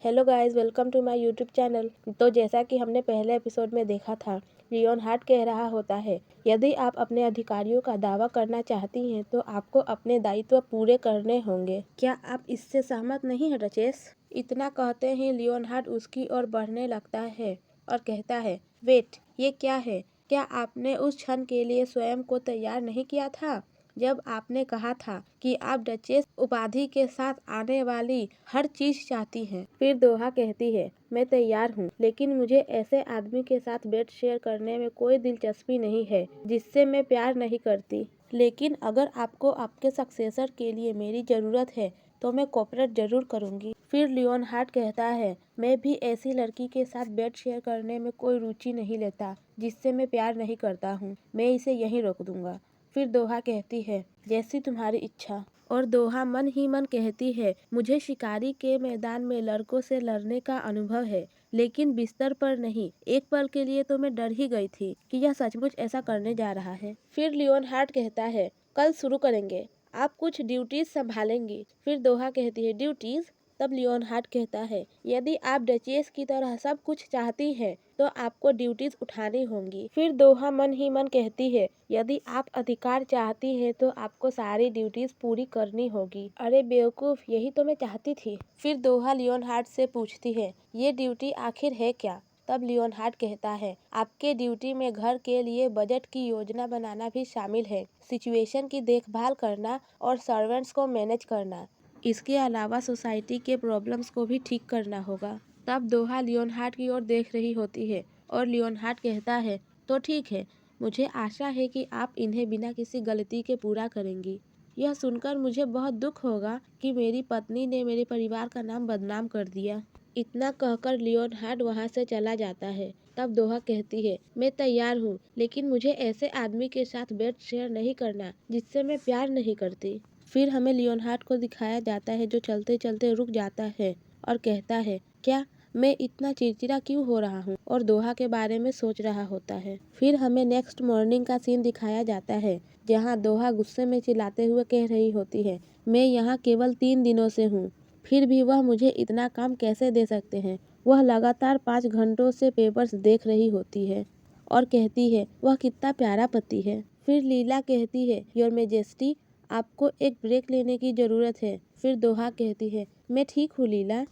Hello guys, welcome to my YouTube channel. तो जैसा कि हमने पहले एपिसोड में देखा था, लियोन हार्ट कह रहा होता है, यदि आप अपने अधिकारियों का दावा करना चाहती हैं तो आपको अपने दायित्व पूरे करने होंगे। क्या आप इससे सहमत नहीं हैं डचेस? इतना कहते ही लियोन हार्ट उसकी ओर बढ़ने लगता है और कहता है, वेट, ये क्या है? क्या आपने उस क्षण के लिए स्वयं को तैयार नहीं किया था जब आपने कहा था कि आप डचेस उपाधि के साथ आने वाली हर चीज चाहती हैं? फिर दोहा कहती है, मैं तैयार हूँ, लेकिन मुझे ऐसे आदमी के साथ बेड शेयर करने में कोई दिलचस्पी नहीं है जिससे मैं प्यार नहीं करती। लेकिन अगर आपको आपके सक्सेसर के लिए मेरी जरूरत है तो मैं कोऑपरेट जरूर करूंगी। फिर लियोन हार्ट कहता है, मैं भी ऐसी लड़की के साथ बेड शेयर करने में कोई रुचि नहीं लेता जिससे मैं प्यार नहीं करता हूँ। मैं इसे यहीं रोक दूंगा। फिर दोहा कहती है, जैसी तुम्हारी इच्छा। और दोहा मन ही मन कहती है, मुझे शिकारी के मैदान में लड़कों से लड़ने का अनुभव है, लेकिन बिस्तर पर नहीं। एक पल के लिए तो मैं डर ही गई थी कि यह सचमुच ऐसा करने जा रहा है। फिर लियोन हार्ट कहता है, कल शुरू करेंगे, आप कुछ ड्यूटीज संभालेंगी। फिर दोहा कहती है, ड्यूटीज? तब लियोन हार्ट कहता है, यदि आप डचेस की तरह सब कुछ चाहती हैं तो आपको ड्यूटीज उठानी होंगी। फिर दोहा मन ही मन कहती है, यदि आप अधिकार चाहती हैं तो आपको सारी ड्यूटीज पूरी करनी होगी। अरे बेवकूफ, यही तो मैं चाहती थी। फिर दोहा लियोन हार्ट से पूछती है, ये ड्यूटी आखिर है क्या? तब लियोन हार्ट कहता है, आपके ड्यूटी में घर के लिए बजट की योजना बनाना भी शामिल है, सिचुएशन की देखभाल करना और सर्वेंट्स को मैनेज करना। इसके अलावा सोसाइटी के प्रॉब्लम्स को भी ठीक करना होगा। तब दोहा लियोन हार्ट की ओर देख रही होती है और लियोन हार्ट कहता है, तो ठीक है, मुझे आशा है कि आप इन्हें बिना किसी गलती के पूरा करेंगी। यह सुनकर मुझे बहुत दुख होगा कि मेरी पत्नी ने मेरे परिवार का नाम बदनाम कर दिया। इतना कहकर लियोन हार्ट वहाँ से चला जाता है। तब दोहा कहती है, मैं तैयार हूँ, लेकिन मुझे ऐसे आदमी के साथ बेड शेयर नहीं करना जिससे मैं प्यार नहीं करती। फिर हमें लियोन हार्ट को दिखाया जाता है जो चलते चलते रुक जाता है और कहता है, क्या मैं इतना चिड़चिड़ा क्यों हो रहा हूँ? और दोहा के बारे में सोच रहा होता है। फिर हमें नेक्स्ट मॉर्निंग का सीन दिखाया जाता है जहाँ दोहा गुस्से में चिल्लाते हुए कह रही होती है, मैं यहाँ केवल 3 दिनों से हूँ, फिर भी वह मुझे इतना काम कैसे दे सकते हैं? वह लगातार 5 घंटों से पेपर्स देख रही होती है और कहती है, वह कितना प्यारा पति है। फिर लीला कहती है, योर मेजेस्टी, आपको एक ब्रेक लेने की ज़रूरत है। फिर दोहा कहती है, मैं ठीक हूँ लीला।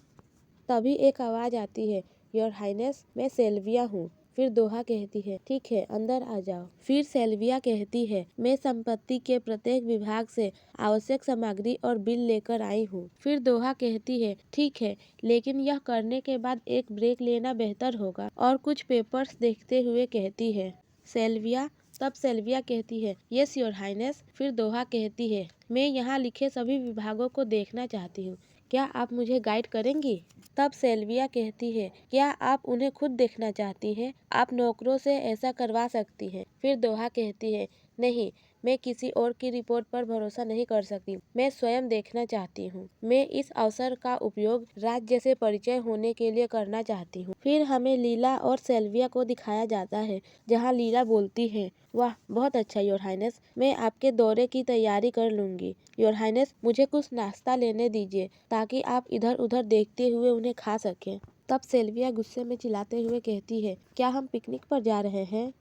तभी एक आवाज़ आती है, योर हाइनेस, मैं सेल्विया हूँ। फिर दोहा कहती है, ठीक है, अंदर आ जाओ। फिर सेल्विया कहती है, मैं संपत्ति के प्रत्येक विभाग से आवश्यक सामग्री और बिल लेकर आई हूँ। फिर दोहा कहती है, ठीक है, लेकिन यह करने के बाद एक ब्रेक लेना बेहतर होगा। और कुछ पेपर्स देखते हुए कहती है, सेल्विया। तब सेल्विया कहती है, यस योर हाइनेस। फिर दोहा कहती है, मैं यहाँ लिखे सभी विभागों को देखना चाहती हूँ, क्या आप मुझे गाइड करेंगी? तब सेल्विया कहती है, क्या आप उन्हें खुद देखना चाहती हैं? आप नौकरों से ऐसा करवा सकती हैं। फिर दोहा कहती है, नहीं, मैं किसी और की रिपोर्ट पर भरोसा नहीं कर सकती, मैं स्वयं देखना चाहती हूँ। मैं इस अवसर का उपयोग राज्य से परिचय होने के लिए करना चाहती हूँ। फिर हमें लीला और सेल्विया को दिखाया जाता है जहाँ लीला बोलती है, वाह, बहुत अच्छा योर हाइनेस, मैं आपके दौरे की तैयारी कर लूंगी। योर हाइनेस, मुझे कुछ नाश्ता लेने दीजिए ताकि आप इधर उधर देखते हुए उन्हें खा सकें। तब सेल्विया गुस्से में चिल्लाते हुए कहती है, क्या हम पिकनिक पर जा रहे हैं?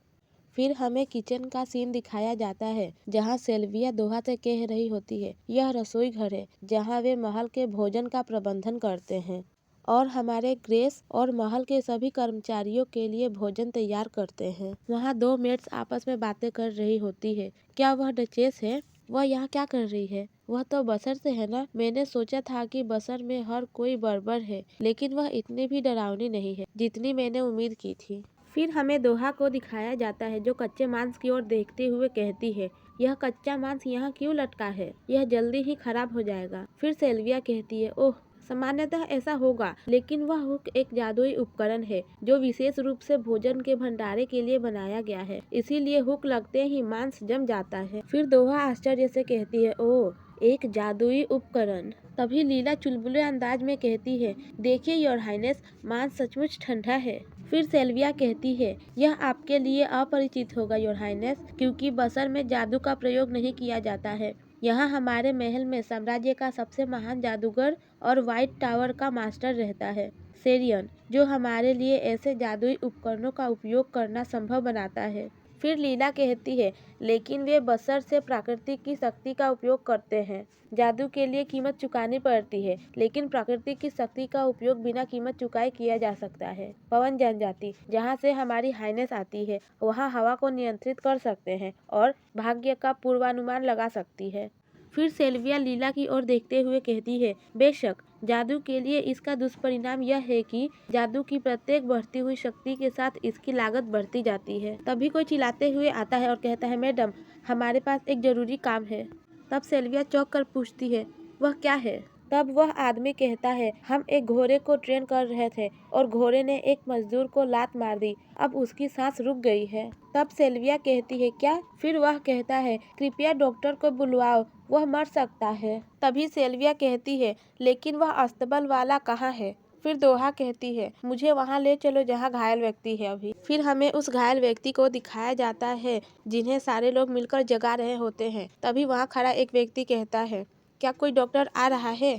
फिर हमें किचन का सीन दिखाया जाता है जहाँ सेल्विया दोहा से कह रही होती है, यह रसोई घर है जहाँ वे महल के भोजन का प्रबंधन करते हैं और हमारे ग्रेस और महल के सभी कर्मचारियों के लिए भोजन तैयार करते हैं। वहाँ 2 मेट्स आपस में बातें कर रही होती है, क्या वह डचेस है? वह यहाँ क्या कर रही है? वह तो बसर से है ना? मैंने सोचा था कि बसर में हर कोई बर्बर है, लेकिन वह इतनी भी डरावनी नहीं है जितनी मैंने उम्मीद की थी। फिर हमें दोहा को दिखाया जाता है जो कच्चे मांस की ओर देखते हुए कहती है, यह कच्चा मांस यहाँ क्यों लटका है? यह जल्दी ही खराब हो जाएगा। फिर सेल्विया कहती है, ओह, सामान्यतः ऐसा होगा, लेकिन वह हुक एक जादुई उपकरण है जो विशेष रूप से भोजन के भंडारे के लिए बनाया गया है, इसीलिए हुक लगते ही मांस जम जाता है। फिर दोहा आश्चर्य से कहती है, ओह, एक जादुई उपकरण। तभी लीला चुलबुले अंदाज में कहती है, देखिए योर हाइनेस, मांस सचमुच ठंडा है। फिर सेल्विया कहती है, यह आपके लिए अपरिचित होगा योर हाइनेस, क्योंकि बसर में जादू का प्रयोग नहीं किया जाता है, यहाँ हमारे महल में साम्राज्य का सबसे महान जादूगर और व्हाइट टावर का मास्टर रहता है, सेरियन, जो हमारे लिए ऐसे जादुई उपकरणों का उपयोग करना संभव बनाता है। फिर लीला कहती है, लेकिन वे बशर्ते प्रकृति की शक्ति का उपयोग करते हैं। जादू के लिए कीमत चुकानी पड़ती है, लेकिन प्रकृति की शक्ति का उपयोग बिना कीमत चुकाए किया जा सकता है। पवन जनजाति, जहाँ से हमारी हाइनेस आती है, वहाँ हवा को नियंत्रित कर सकते हैं और भाग्य का पूर्वानुमान लगा सकती है। फिर सेल्विया लीला की ओर देखते हुए कहती है, बेशक जादू के लिए इसका दुष्परिणाम यह है कि जादू की प्रत्येक बढ़ती हुई शक्ति के साथ इसकी लागत बढ़ती जाती है। तभी कोई चिल्लाते हुए आता है और कहता है, मैडम, हमारे पास एक जरूरी काम है। तब सेल्विया चौंक कर पूछती है, वह क्या है? तब वह आदमी कहता है, हम एक घोड़े को ट्रेन कर रहे थे और घोड़े ने एक मजदूर को लात मार दी, अब उसकी सांस रुक गई है। तब सेल्विया कहती है, क्या? फिर वह कहता है, कृपया डॉक्टर को बुलवाओ, वह मर सकता है। तभी सेल्विया कहती है, लेकिन वह अस्तबल वाला कहाँ है? फिर दोहा कहती है, मुझे वहाँ ले चलो जहाँ घायल व्यक्ति है अभी। फिर हमें उस घायल व्यक्ति को दिखाया जाता है जिन्हें सारे लोग मिलकर जगा रहे होते हैं। तभी वहाँ खड़ा एक व्यक्ति कहता है, क्या कोई डॉक्टर आ रहा है?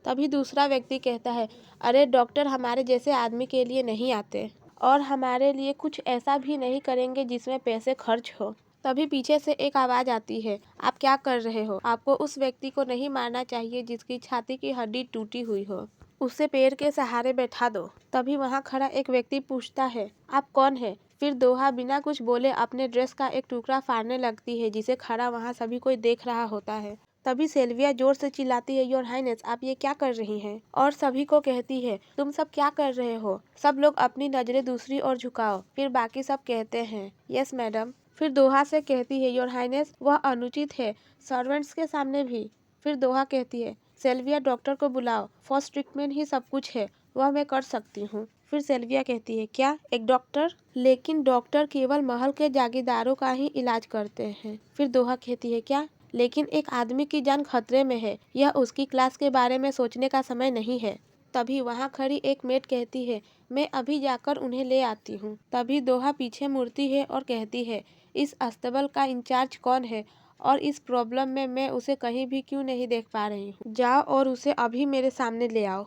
तभी दूसरा व्यक्ति कहता है, अरे डॉक्टर हमारे जैसे आदमी के लिए नहीं आते और हमारे लिए कुछ ऐसा भी नहीं करेंगे जिसमें पैसे खर्च हो। तभी पीछे से एक आवाज़ आती है, आप क्या कर रहे हो? आपको उस व्यक्ति को नहीं मारना चाहिए जिसकी छाती की हड्डी टूटी हुई हो, उसे पेड़ के सहारे बैठा दो। तभी वहाँ खड़ा एक व्यक्ति पूछता है, आप कौन है? फिर दोहा बिना कुछ बोले अपने ड्रेस का एक टुकड़ा फाड़ने लगती है, जिसे खड़ा वहाँ सभी कोई देख रहा होता है। तभी सेल्विया जोर से चिल्लाती है, योर हाइनेस, आप ये क्या कर रही हैं? और सभी को कहती है, तुम सब क्या कर रहे हो? सब लोग अपनी नजरें दूसरी ओर झुकाओ। फिर बाकी सब कहते हैं, यस मैडम। फिर दोहा से कहती है, योर हाइनेस, वह अनुचित है, सर्वेंट्स के सामने भी। फिर दोहा कहती है, सेल्विया डॉक्टर को बुलाओ, फर्स्ट ट्रीटमेंट ही सब कुछ है, वह मैं कर सकती हूँ। फिर सेल्विया कहती है, क्या एक डॉक्टर? लेकिन डॉक्टर केवल महल के जागीरदारों का ही इलाज करते हैं। फिर दोहा कहती है, क्या? लेकिन एक आदमी की जान खतरे में है, यह उसकी क्लास के बारे में सोचने का समय नहीं है। तभी वहाँ खड़ी एक मेड कहती है, मैं अभी जाकर उन्हें ले आती हूँ। तभी दोहा पीछे मुड़ती है और कहती है, इस अस्तबल का इंचार्ज कौन है और इस प्रॉब्लम में मैं उसे कहीं भी क्यों नहीं देख पा रही हूँ? जाओ और उसे अभी मेरे सामने ले आओ।